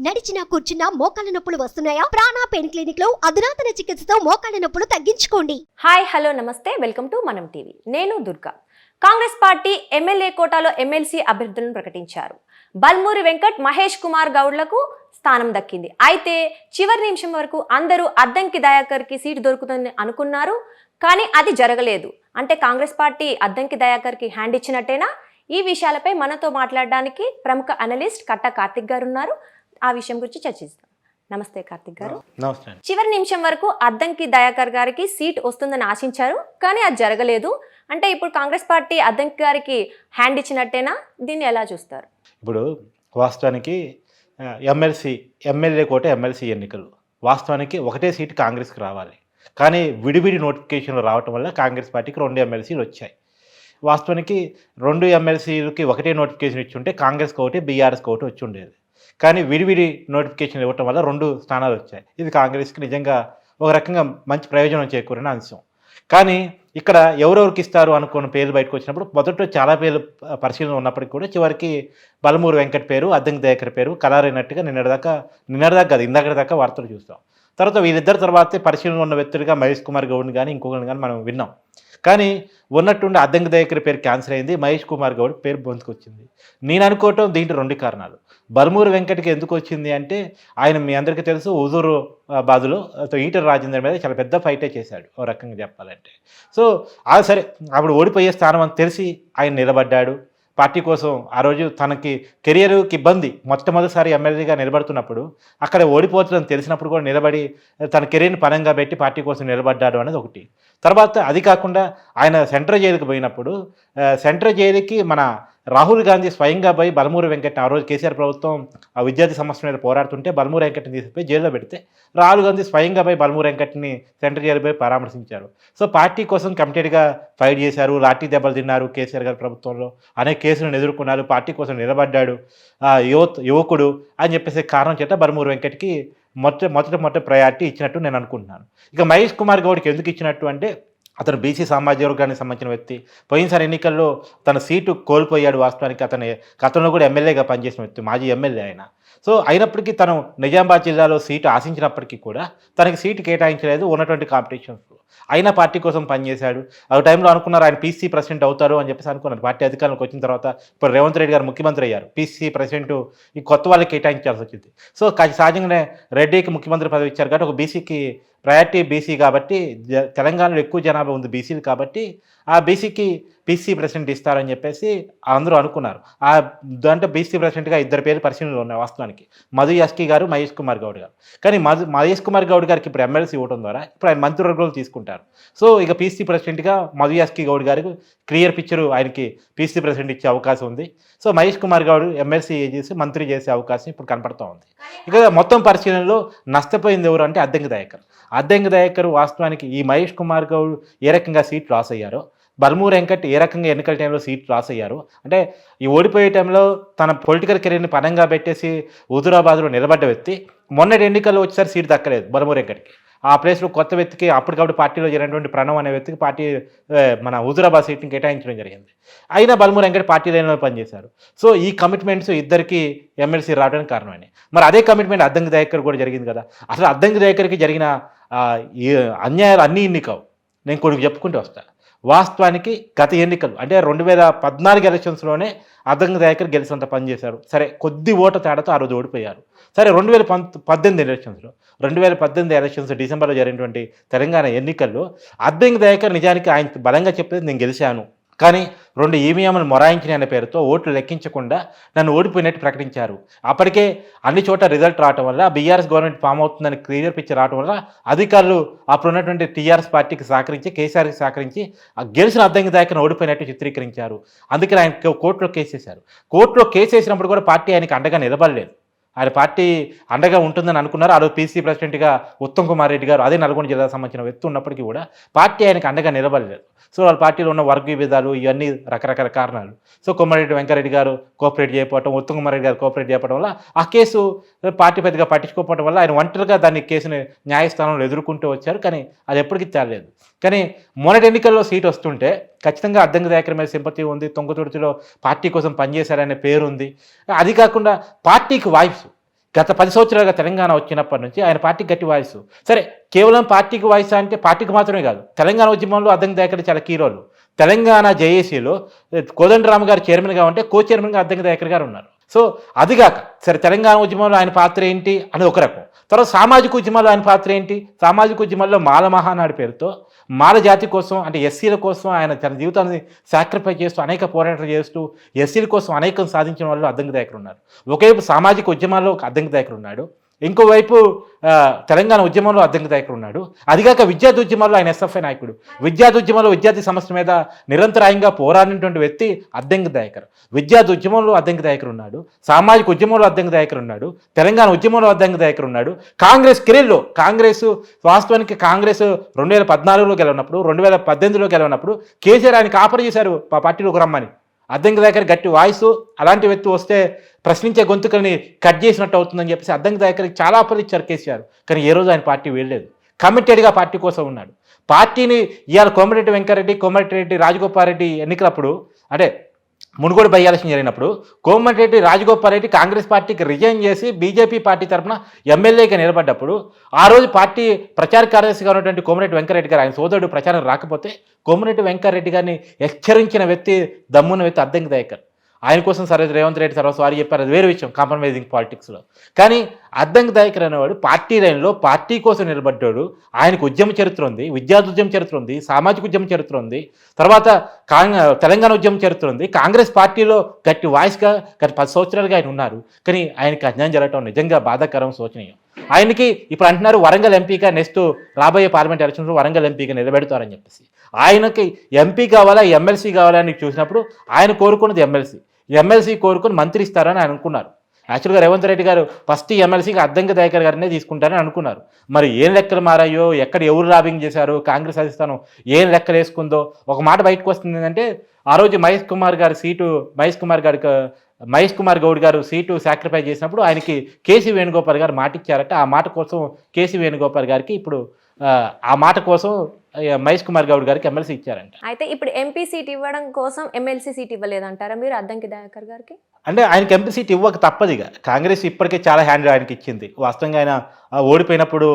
నడిచినా కూర్చున్నా మోకాళ్ళ నొప్పులు వస్తున్నాయా? ప్రాణ పెయిన్ క్లినిక్ లో అధునాతన చికిత్సతో మోకాళ్ళ నొప్పులు తగ్గించుకోండి. హాయ్ హలో నమస్తే, వెల్కమ్ టు మనం టీవీ. నేను దుర్గా. కాంగ్రెస్ పార్టీ ఎమ్మెల్యే కోటాలో ఎమ్మెల్సీ అభ్యర్థులను ప్రకటించారు. బల్మూరి వెంకట్, మహేష్ కుమార్ గౌడ్లకు స్థానం దక్కింది. అయితే చివరి నిమిషం వరకు అందరూ అద్దంకి దయాకర్కి సీటు దొరుకుతుందని అనుకున్నారు, కానీ అది జరగలేదు. అంటే కాంగ్రెస్ పార్టీ అద్దంకి దయాకర్కి హ్యాండ్ ఇచ్చినట్టేనా? ఈ విషయాలపై మనతో మాట్లాడడానికి ప్రముఖ అనలిస్ట్ కట్ట కార్తిక్ గారు ఉన్నారు. ఆ విషయం గురించి చర్చిస్తాం. నమస్తే కార్తిక్ గారు. నమస్తే. చివరి నిమిషం వరకు అద్దంకి దయాకర్ గారికి సీట్ వస్తుందని ఆశించారు, కానీ అది జరగలేదు. అంటే ఇప్పుడు కాంగ్రెస్ పార్టీ అద్దంకి గారికి హ్యాండ్ ఇచ్చినట్టేనా? దీన్ని ఎలా చూస్తారు? ఇప్పుడు వాస్తవానికి ఎమ్మెల్యే కోట ఎమ్మెల్సీ ఎన్నికలు వాస్తవానికి ఒకటే సీటు కాంగ్రెస్కి రావాలి, కానీ విడివిడి నోటిఫికేషన్లు రావటం వల్ల కాంగ్రెస్ పార్టీకి 2 ఎమ్మెల్సీలు వచ్చాయి. వాస్తవానికి 2 ఎమ్మెల్సీలకి ఒకటే నోటిఫికేషన్ ఇచ్చి ఉంటే కాంగ్రెస్కి ఒకటి, బీఆర్ఎస్కి ఒకటి వచ్చి ఉండేది. కానీ విడివిడి నోటిఫికేషన్ ఇవ్వటం వల్ల 2 స్థానాలు వచ్చాయి. ఇది కాంగ్రెస్కి నిజంగా ఒక రకంగా మంచి ప్రయోజనం చేకూరిన అంశం. కానీ ఇక్కడ ఎవరెవరికి ఇస్తారు అనుకున్న పేర్లు బయటకు వచ్చినప్పుడు మొదట్లో చాలా పేర్లు పరిశీలన ఉన్నప్పటికీ కూడా చివరికి బలమూరు వెంకట్ పేరు, అద్దంకి దయాకర్ పేరు ఖరారైనట్టుగా నిన్నటిదాకా కాదు, ఇందాక దాకా వార్తలు చూస్తాం. తర్వాత వీళ్ళిద్దరి తర్వాతే పరిశీలన ఉన్న వ్యక్తులుగా మహేష్ కుమార్ గౌడ్ని కానీ ఇంకొకరిని కానీ మనం విన్నాం. కానీ ఉన్నట్టుండి అద్దంకి దయాకర్ పేరు క్యాన్సిల్ అయింది, మహేష్ కుమార్ గౌడ్ పేరు బొంతుకొచ్చింది. నేను అనుకోవటం దీంట్లో 2 కారణాలు. బల్మూరు వెంకట్కి ఎందుకు వచ్చింది అంటే ఆయన మీ అందరికీ తెలుసు హుజూరు బాదులో ఈటల రాజేందర్ మీద చాలా పెద్ద ఫైటే చేశాడు ఓ రకంగా చెప్పాలంటే. సో సరే అప్పుడు ఓడిపోయే స్థానం అని తెలిసి ఆయన నిలబడ్డాడు పార్టీ కోసం. ఆ రోజు తనకి కెరియర్కి ఇబ్బంది, మొట్టమొదటిసారి ఎమ్మెల్యేగా నిలబడుతున్నప్పుడు అక్కడ ఓడిపోతుందని తెలిసినప్పుడు కూడా నిలబడి తన కెరీర్ని పనంగా పెట్టి పార్టీ కోసం నిలబడ్డాడు అనేది ఒకటి. తర్వాత అది కాకుండా ఆయన సెంట్రల్ జైలుకి పోయినప్పుడు సెంట్రల్ జైలుకి మన రాహుల్ గాంధీ స్వయంగా పోయి బల్మూరు వెంకట్ని, ఆ రోజు కేసీఆర్ ప్రభుత్వం ఆ విద్యార్థి సమస్య మీద పోరాడుతుంటే బల్మూరు వెంకట్ని తీసుకుపోయి జైల్లో పెడితే రాహుల్ గాంధీ స్వయంగా పోయి బల్మూరు వెంకట్ని సెంట్రల్ జైలు పోయి పరామర్శించారు. సో పార్టీ కోసం కమిటెడ్గా ఫైట్ చేశారు, లాఠీ దెబ్బలు తిన్నారు కేసీఆర్ గారి ప్రభుత్వంలో, అనేక కేసులను ఎదుర్కొన్నారు, పార్టీ కోసం నిలబడ్డాడు, యువకుడు అని చెప్పేసి కారణం చేత బల్మూరు వెంకట్కి మొదటి ప్రయారిటీ ఇచ్చినట్టు నేను అనుకుంటున్నాను. ఇక మహేష్ కుమార్ గౌడ్కి ఎందుకు ఇచ్చినట్టు అంటే అతను బీసీ సామాజిక వర్గానికి సంబంధించిన వ్యక్తి. పోయినసారి ఎన్నికల్లో తన సీటు కోల్పోయాడు. వాస్తవానికి గతంలో కూడా ఎమ్మెల్యేగా పనిచేసిన వ్యక్తి, మాజీ ఎమ్మెల్యే ఆయన. సో అయినప్పటికీ తను నిజామాబాద్ జిల్లాలో సీటు ఆశించినప్పటికీ కూడా తనకి సీటు కేటాయించలేదు ఉన్నటువంటి కాంపిటీషన్స్లో. అయినా పార్టీ కోసం పనిచేశాడు. ఆ టైంలో అనుకున్నారు ఆయన పీసీ ప్రెసిడెంట్ అవుతారు అని చెప్పేసి అనుకున్నారు. పార్టీ అధికారంలోకి వచ్చిన తర్వాత ఇప్పుడు రేవంత్ రెడ్డి గారు ముఖ్యమంత్రి అయ్యారు, పీసీ ప్రెసిడెంట్ ఈ కొత్త వాళ్ళకి కేటాయించాల్సి వచ్చింది. సో సహజంగానే రెడ్డికి ముఖ్యమంత్రి పదవి ఇచ్చారు కాబట్టి ఒక బీసీకి ప్రయారిటీ, బీసీ కాబట్టి తెలంగాణలో ఎక్కువ జనాభా ఉంది బీసీలు కాబట్టి ఆ బీసీకి పీసీ ప్రెసిడెంట్ ఇస్తారని చెప్పేసి అందరూ అనుకున్నారు. దాంట్లో బీసీ ప్రెసిడెంట్గా 2 పేర్లు పరిశీలనలో ఉన్నాయి వాస్తవానికి, మధు యాస్కి గారు, మహేష్ కుమార్ గౌడ్ గారు. కానీ మహేష్ కుమార్ గౌడ్ గారికి ఇప్పుడు ఎమ్మెల్సీ ఇవ్వడం ద్వారా ఇప్పుడు ఆయన మంత్రివర్గంలో తీసుకుంటారు. సో ఇక పీసీ ప్రెసిడెంట్గా మధు యాస్కి గౌడ్ గారికి క్లియర్ పిక్చర్, ఆయనకి పీసీ ప్రెసిడెంట్ ఇచ్చే అవకాశం ఉంది. సో మహేష్ కుమార్ గౌడ్ ఎమ్మెల్సీ చేసి మంత్రి చేసే అవకాశం ఇప్పుడు కనపడుతూ ఉంది. ఇక మొత్తం పరిశీలనలో నష్టపోయింది ఎవరు అంటే అద్దంకి దయాకర్. వాస్తవానికి ఈ మహేష్ కుమార్ గౌడ్ ఏ రకంగా సీట్ లాస్ అయ్యారో, బల్మూరు వెంకట్ ఏ రకంగా ఎన్నికల టైంలో సీట్ లాస్ అయ్యారు అంటే ఈ ఓడిపోయే టైంలో తన పొలిటికల్ కెరీర్ని పనంగా పెట్టేసి హుజూరాబాద్లో నిలబడ్డ వ్యక్తి మొన్నటి ఎన్నికల్లో వచ్చేసరి సీటు దక్కలేదు బల్మూరు వెంకట్కి. ఆ ప్లేస్లో కొత్త వ్యక్తికి అప్పటికప్పుడు పార్టీలో జరిగినటువంటి ప్రణవ్ అనే వ్యక్తికి పార్టీ మన హుజూరాబాద్ సీట్ని కేటాయించడం జరిగింది. అయినా బల్మూరు వెంకట్ పార్టీ లైన్లో పనిచేశారు. సో ఈ కమిట్మెంట్స్ ఇద్దరికి ఎమ్మెల్సీ రావడానికి కారణమని. మరి అదే కమిట్మెంట్ అద్దంకి దయాకర్ కూడా జరిగింది కదా. అసలు అద్దంకి దయాకర్కి జరిగిన అన్యాయాలు అన్నీ ఇన్ని కావు, నేను కొన్ని చెప్పుకుంటూ వస్తాను. వాస్తవానికి గత ఎన్నికలు అంటే 2014 ఎలక్షన్స్లోనే అద్దంకి దయాకర్ గెలిచినంత పనిచేశారు. సరే కొద్ది ఓటు తేడాతో ఆ రోజు ఓడిపోయారు. సరే 2018 ఎలక్షన్స్ డిసెంబర్లో జరిగినటువంటి తెలంగాణ ఎన్నికల్లో అద్దంకి దయాకర్ నిజానికి ఆయన బలంగా చెప్పేది నేను గెలిచాను, కానీ 2 ఈవీఎంలు మొరాయించిన అనే పేరుతో ఓట్లు లెక్కించకుండా నన్ను ఓడిపోయినట్టు ప్రకటించారు. అప్పటికే అన్ని చోట్ల రిజల్ట్ రావడం వల్ల బీఆర్ఎస్ గవర్నమెంట్ ఫామ్ అవుతుందని క్లియర్ పిక్చర్ రావడం వల్ల అధికారులు అప్పుడున్నటువంటి టీఆర్ఎస్ పార్టీకి సహకరించి, కేసీఆర్కి సహకరించి గెలిచిన అద్దంకి దయాకర్ని ఓడిపోయినట్టు చిత్రీకరించారు. అందుకని ఆయన కోర్టులో కేసేశారు. కోర్టులో కేసేసినప్పుడు కూడా పార్టీ ఆయనకి అండగా నిలబడలేదు. ఆయన పార్టీ అండగా ఉంటుందని అనుకున్నారు. ఆ రోజు పీసీ ప్రెసిడెంట్గా ఉత్తమ్ కుమార్ రెడ్డి గారు, అదే నల్గొండ జిల్లాకు సంబంధించిన వ్యక్తి ఉన్నప్పటికీ కూడా పార్టీ ఆయనకు అండగా నిలబడలేదు. సో వాళ్ళ పార్టీలో ఉన్న వర్గ విభేదాలు ఇవన్నీ రకరకాల కారణాలు. సో కొమ్మారెడ్డి వెంకరెడ్డి గారు కోఆపరేట్ చేయకపోవడం, ఉత్తమ్ కుమార్ రెడ్డి గారు కోఆపరేట్ చేయకపోవడం వల్ల ఆ కేసు పార్టీ పెద్దగా పట్టించుకోకపోవడం వల్ల ఆయన ఒంటరిగా దాన్ని కేసుని న్యాయస్థానంలో ఎదుర్కొంటూ వచ్చారు. కానీ అది ఎప్పటికీ తేలలేదు. కానీ మొన్నటి ఎన్నికల్లో సీట్ వస్తుంటే ఖచ్చితంగా అద్దంకి దయాకర్ మీద సింపతి ఉంది, తొంగతుర్తిలో పార్టీ కోసం పనిచేశారనే పేరు ఉంది. అది కాకుండా పార్టీకి వాయిస్ గత 10 సంవత్సరాలుగా తెలంగాణ వచ్చినప్పటి నుంచి ఆయన పార్టీకి గట్టి వాయిస్. సరే కేవలం పార్టీకి వాయిస్ అంటే పార్టీకి మాత్రమే కాదు, తెలంగాణ ఉద్యమంలో అద్దంకి దయాకర్ చాలా కీ రోల్. తెలంగాణ జేఏసీలో కోదండరామ్ గారు చైర్మన్గా ఉంటే కో చైర్మన్గా అద్దంకి దయాకర్ గారు ఉన్నారు. సో అదిగాక సరే తెలంగాణ ఉద్యమంలో ఆయన పాత్ర ఏంటి అని ఒక రకం. తర్వాత సామాజిక ఉద్యమాల్లో ఆయన పాత్ర ఏంటి, సామాజిక ఉద్యమాల్లో మాల మహానాడు పేరుతో మాల జాతి కోసం అంటే ఎస్సీల కోసం ఆయన తన జీవితాన్ని సాక్రిఫై చేస్తూ అనేక పోరాటాలు చేస్తూ ఎస్సీల కోసం అనేకం సాధించిన వాళ్ళు అద్దంకి దయాకర్ ఉన్నారు. ఒకవైపు సామాజిక ఉద్యమాల్లో అద్దంకి దయాకర్ ఉన్నాడు, ఇంకోవైపు తెలంగాణ ఉద్యమంలో అద్దంకి దయాకర్ ఉన్నాడు. అదిగాక విద్యార్థి ఉద్యమాల్లో ఆయన ఎస్ఎఫ్ఐ నాయకుడు. విద్యార్థి ఉద్యమంలో విద్యార్థి సమస్య మీద నిరంతరాయంగా పోరాడినటువంటి వ్యక్తి అద్దంకి దయాకర్. విద్యార్థి ఉద్యమంలో అద్దంకి దయాకర్ ఉన్నాడు, సామాజిక ఉద్యమంలో అద్దంకి దయాకర్ ఉన్నాడు, తెలంగాణ ఉద్యమంలో అద్దంకి దయాకర్ ఉన్నాడు. కాంగ్రెస్ కెరీర్లో వాస్తవానికి కాంగ్రెస్ 2014లో గెలవనప్పుడు 2018లో గెలవనప్పుడు కేసీఆర్ ఆయనకి ఆఫర్ చేశారు మా పార్టీలోకి రమ్మని. అద్దంకి దయాకర్ గట్టి వాయిస్, అలాంటి వ్యక్తి వస్తే ప్రశ్నించే గొంతుకల్ని కట్ చేసినట్టు అవుతుందని చెప్పేసి అద్దంకి దయాకర్కి చాలా ఆఫర్లు ఇచ్చారు కేసీఆర్. కానీ ఏ రోజు ఆయన పార్టీ వెళ్ళలేదు, కమిటెడ్గా పార్టీ కోసం ఉన్నాడు. పార్టీని ఇవాళ కోమటిరెడ్డి వెంకరెడ్డి, కోమటిరెడ్డి రాజగోపాల్ రెడ్డి ఎన్నికలప్పుడు అంటే మునుగోడు బై ఎలక్షన్ జరిగినప్పుడు కోమటిరెడ్డి రాజగోపాల్ రెడ్డి కాంగ్రెస్ పార్టీకి రిజైన్ చేసి బీజేపీ పార్టీ తరఫున ఎమ్మెల్యేగా నిలబడ్డప్పుడు ఆ రోజు పార్టీ ప్రచార కార్యదర్శిగా ఉన్నటువంటి కోమటిరెడ్డి వెంకరెడ్డి గారు ఆయన సోదరుడు ప్రచారం రాకపోతే కోమటిరెడ్డి వెంకరెడ్డి గారిని హెచ్చరించిన వ్యక్తి, దమ్మున్న వ్యక్తి అద్దంకి దయాకర్. ఆయన కోసం సరే రేవంత్ రెడ్డి తర్వాత సారీ చెప్పారు, అది వేరే విషయం, కాంప్రమైజింగ్ పాలిటిక్స్లో. కానీ అద్దంకి దయాకర్ అనేవాడు పార్టీ లైన్లో పార్టీ కోసం నిలబడ్డాడు. ఆయనకు ఉద్యమ చరిత్ర ఉంది, విద్యార్థి ఉద్యమ చరిత్ర ఉంది, సామాజిక ఉద్యమ చరిత్ర ఉంది, తర్వాత తెలంగాణ ఉద్యమ చరిత్ర ఉంది. కాంగ్రెస్ పార్టీలో గట్టి వాయిస్గా గత 10 సంవత్సరాలుగా ఆయన ఉన్నారు. కానీ ఆయనకి అన్యాయం జరగటం నిజంగా బాధాకరం, శోచనీయం. ఆయనకి ఇప్పుడు అంటున్నారు వరంగల్ ఎంపీగా నెక్స్ట్ రాబోయే పార్లమెంట్ ఎలక్షన్లో వరంగల్ ఎంపీగా నిలబెడతారని చెప్పేసి. ఆయనకి ఎంపీ కావాలా ఎమ్మెల్సీ కావాలా అని చూసినప్పుడు ఆయన కోరుకున్నది ఎమ్మెల్సీ కోరుకుని మంత్రి ఇస్తారని ఆయన అనుకున్నారు. యాక్చువల్గా రేవంత్ రెడ్డి గారు ఫస్ట్ ఎమ్మెల్సీకి అద్దంకి దయాకర్ గారినే తీసుకుంటారని అనుకున్నారు. మరి ఏం లెక్కలు మారాయో, ఎక్కడ ఎవరు లాబింగ్ చేశారు, కాంగ్రెస్ అధిష్టానం ఏం లెక్కలు వేసుకుందో ఒక మాట బయటకు వస్తుంది. ఏంటంటే ఆ రోజు మహేష్ కుమార్ గౌడ్ గారు సీటు సాక్రిఫై చేసినప్పుడు ఆయనకి కేసీ వేణుగోపాల్ గారు మాట ఇచ్చారట. ఆ మాట కోసం కేసీ వేణుగోపాల్ గారికి ఇప్పుడు ఆ మాట కోసం మహేష్ కుమార్ గౌడ్ గారికి ఎమ్మెల్సీ ఇచ్చారంట. అయితే ఇప్పుడు ఎంపీ సీట్ ఇవ్వడం కోసం ఎమ్మెల్సీ సీట్ ఇవ్వలేదంటారా మీరు అద్దంకి దయాకర్ గారికి? అంటే ఆయనకి ఎంపీ సీట్ ఇవ్వక తప్పదు. ఇక కాంగ్రెస్ ఇప్పటికే చాలా హ్యాండ్ ఆయనకి ఇచ్చింది. వాస్తవంగా ఆయన ఓడిపోయినప్పుడు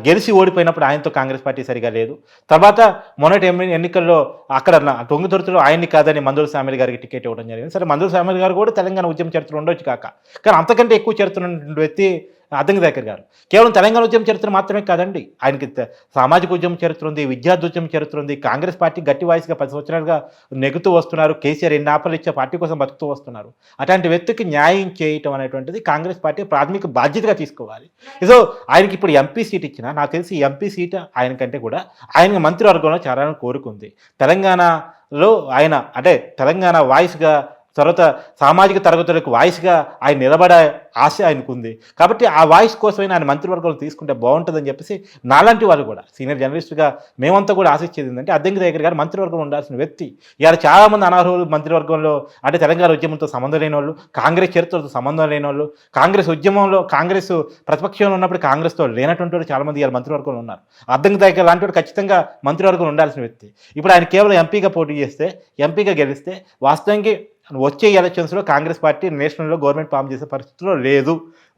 గెలిచి ఓడిపోయినప్పుడు ఆయనతో కాంగ్రెస్ పార్టీ సరిగా లేదు. తర్వాత మొన్నటి ఎన్నికల్లో అక్కడ తొంగిదొరుతులో ఆయన్ని కాదని మందుల సామిల్ గారికి టికెట్ ఇవ్వడం జరిగింది. సరే మందుల సామిల్ గారు కూడా తెలంగాణ ఉద్యమ చరిత్ర ఉండొచ్చు కాక, కానీ అంతకంటే ఎక్కువ చరిత్ర ఉన్నటువంటి వ్యక్తి అద్దంకి దయాకర్ గారు. కేవలం తెలంగాణ ఉద్యమ చరిత్ర మాత్రమే కాదండి, ఆయనకి సామాజిక ఉద్యమ చరిత్ర ఉంది, విద్యార్థి ఉద్యమ చరిత్ర ఉంది. కాంగ్రెస్ పార్టీ గట్టి వాయిస్గా 10 సంవత్సరాలుగా నెగుతూ వస్తున్నారు. కేసీఆర్ ఎన్ని ఆఫర్లు ఇచ్చే పార్టీ కోసం బతుకుతూ వస్తున్నారు. అట్లాంటి వ్యక్తికి న్యాయం చేయటం అనేటువంటిది కాంగ్రెస్ పార్టీ ప్రాథమిక బాధ్యతగా తీసుకోవాలి. సో ఆయనకి ఇప్పుడు ఎంపీ సీట్ ఇచ్చినా నాకు తెలిసి ఎంపీ సీట్ ఆయనకంటే కూడా ఆయన మంత్రివర్గంలో చేరాలని కోరుకుంది. తెలంగాణలో ఆయన అంటే తెలంగాణ వాయిస్గా, తర్వాత సామాజిక తరగతులకు వాయిస్గా ఆయన నిలబడే ఆశ ఆయనకుంది. కాబట్టి ఆ వాయిస్ కోసమైనా ఆయన మంత్రివర్గంలో తీసుకుంటే బాగుంటుందని చెప్పేసి నాలాంటి వాళ్ళు కూడా సీనియర్ జర్నలిస్టుగా మేమంతా కూడా ఆశించేది ఏంటంటే అద్దంకి దయాకర్ గారు మంత్రివర్గంలో ఉండాల్సిన వ్యక్తి. ఇవాళ చాలామంది అనర్హులు మంత్రివర్గంలో అంటే తెలంగాణ ఉద్యమంతో సంబంధం లేని వాళ్ళు, కాంగ్రెస్ చరిత్రతో సంబంధం లేని వాళ్ళు, కాంగ్రెస్ ఉద్యమంలో కాంగ్రెస్ ప్రతిపక్షంలో ఉన్నప్పుడు కాంగ్రెస్తో లేనటువంటి వాళ్ళు చాలామంది ఇవాళ మంత్రివర్గంలో ఉన్నారు. అద్దంకి దయాకర్ లాంటి వాడు ఖచ్చితంగా మంత్రివర్గంలో ఉండాల్సిన వ్యక్తి. ఇప్పుడు ఆయన కేవలం ఎంపీగా పోటీ చేస్తే, ఎంపీగా గెలిస్తే వాస్తవానికి వచ్చే ఎలక్షన్స్లో కాంగ్రెస్ పార్టీ నేషనల్లో గవర్నమెంట్ ఫామ్ చేసే పరిస్థితిలో లేదు.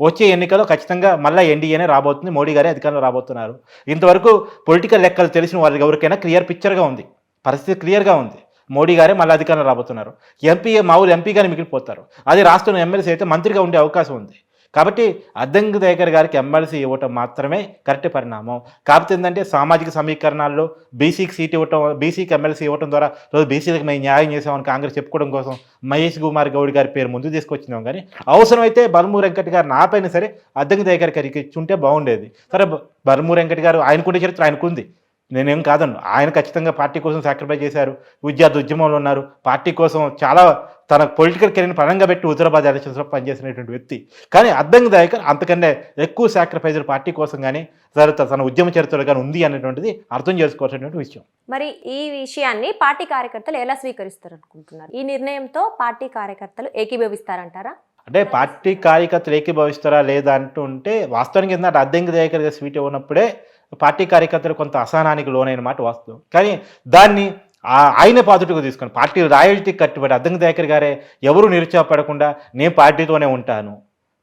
వచ్చే ఎన్నికల్లో ఖచ్చితంగా మళ్ళీ ఎన్డీఏనే రాబోతుంది, మోడీ గారే అధికారంలో రాబోతున్నారు. ఇంతవరకు పొలిటికల్ లెక్కలు తెలిసిన వాళ్ళకి ఎవరికైనా క్లియర్ పిక్చర్గా ఉంది, పరిస్థితి క్లియర్గా ఉంది. మోడీ గారే మళ్ళీ అధికారంలో రాబోతున్నారు. మామూలు ఎంపీగానే మిగిలిపోతారు. అది రాష్ట్రంలో ఎమ్మెల్సీ అయితే మంత్రిగా ఉండే అవకాశం ఉంది. కాబట్టి అద్దంకి దయాకర్ గారికి ఎమ్మెల్సీ ఇవ్వటం మాత్రమే కరెక్ట్ పరిణామం. కాకపోతే ఏంటంటే సామాజిక సమీకరణాల్లో బీసీకి సీట్ ఇవ్వటం, బీసీకి ఎమ్మెల్సీ ఇవ్వడం ద్వారా రోజు బీసీలకు మేము న్యాయం చేసామని కాంగ్రెస్ చెప్పుకోవడం కోసం మహేష్ కుమార్ గౌడ్ గారి పేరు ముందు తీసుకొచ్చినాం. కానీ అవసరమైతే బల్మూరి వెంకట్ గారు నాపైన సరే అద్దంకి దయాకర్ గారికి ఇచ్చుంటే బాగుండేది. సరే బల్మూరి వెంకట్ గారు ఆయనకుండే చరిత్ర ఆయనకుంది, నేనేం కాదన్ను. ఆయన ఖచ్చితంగా పార్టీ కోసం సాక్రిఫై చేశారు, విద్యార్థి ఉద్యమంలో ఉన్నారు, పార్టీ కోసం చాలా తన పొలిటికల్ కెరీర్ని పరంగా పెట్టి హుజరాబాద్ ఎలక్షన్స్లో పనిచేసినటువంటి వ్యక్తి. కానీ అద్దంకి దయాకర్ అంతకంటే ఎక్కువ సాక్రిఫైజ్ పార్టీ కోసం కానీ తన ఉద్యమ చరిత్రలో కానీ ఉంది అనేటువంటిది అర్థం చేసుకోవాల్సినటువంటి విషయం. మరి ఈ విషయాన్ని పార్టీ కార్యకర్తలు ఎలా స్వీకరిస్తారు అనుకుంటున్నారు? ఈ నిర్ణయంతో పార్టీ కార్యకర్తలు ఏకీభవిస్తారంటారా? అంటే పార్టీ కార్యకర్తలు ఏకీభవిస్తారా లేదా అంటుంటే వాస్తవానికి ఏంటంటే అద్దంకి దయాకర్ గారు స్వీట్ ఇవ్వనప్పుడే పార్టీ కార్యకర్తలు కొంత అసహనానికి లోనైన మాట వాస్తవం. కానీ దాన్ని ఆయనే పాజిటివ్గా తీసుకొని పార్టీ రాయల్టీ కట్టుబడి అద్దంకి దయాకర్ గారే ఎవరు నిరుత్సాహపడకుండా నేను పార్టీతోనే ఉంటాను,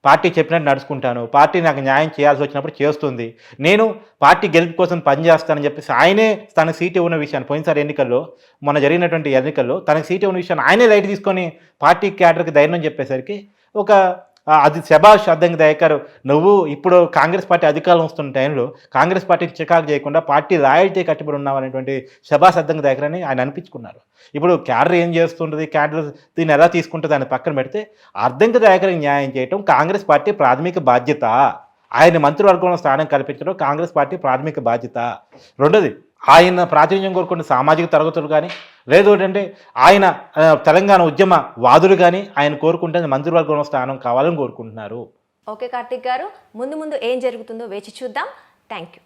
పార్టీ చెప్పినట్టు నడుచుకుంటాను, పార్టీ నాకు న్యాయం చేయాల్సి వచ్చినప్పుడు చేస్తుంది, నేను పార్టీ గెలుపు కోసం పనిచేస్తానని చెప్పేసి ఆయనే తనకు సీట్ ఇవ్వని విషయాన్ని పోయినసారి ఎన్నికల్లో మొన్న జరిగినటువంటి ఎన్నికల్లో తనకు సీట్ ఇవ్వని విషయాన్ని ఆయనే లైట్ తీసుకొని పార్టీ క్యాడర్కి ధైర్యం చెప్పేసరికి ఒక అది శభాష్ అద్దంకి దయాకర్, నువ్వు ఇప్పుడు కాంగ్రెస్ పార్టీ అధికారం వస్తున్న టైంలో కాంగ్రెస్ పార్టీకి చికాకు చేయకుండా పార్టీ లాయల్టీ కట్టుబడి ఉన్నామనేటువంటి శభాష్ అద్దంకి దయాకర్ అని ఆయన అనిపించుకున్నారు. ఇప్పుడు క్యాడర్ ఏం చేస్తుంటుంది, క్యాడర్ దీన్ని ఎలా తీసుకుంటుంది అని పక్కన పెడితే అద్దంకి దయాకర్కి న్యాయం చేయటం కాంగ్రెస్ పార్టీ ప్రాథమిక బాధ్యత. ఆయన మంత్రివర్గంలో స్థానం కల్పించడం కాంగ్రెస్ పార్టీ ప్రాథమిక బాధ్యత. రెండోది, ఆయన ప్రాతినిధ్యం కోరుకున్న సామాజిక తరగతులు కానీ లేదు అంటే ఆయన తెలంగాణ ఉద్యమ వాదులు కానీ ఆయన కోరుకుంటే మంత్రివర్గంలో స్థానం కావాలని కోరుకుంటున్నారు. ఓకే కార్తిక్ గారు, ముందు ముందు ఏం జరుగుతుందో వేచి చూద్దాం. Thank you.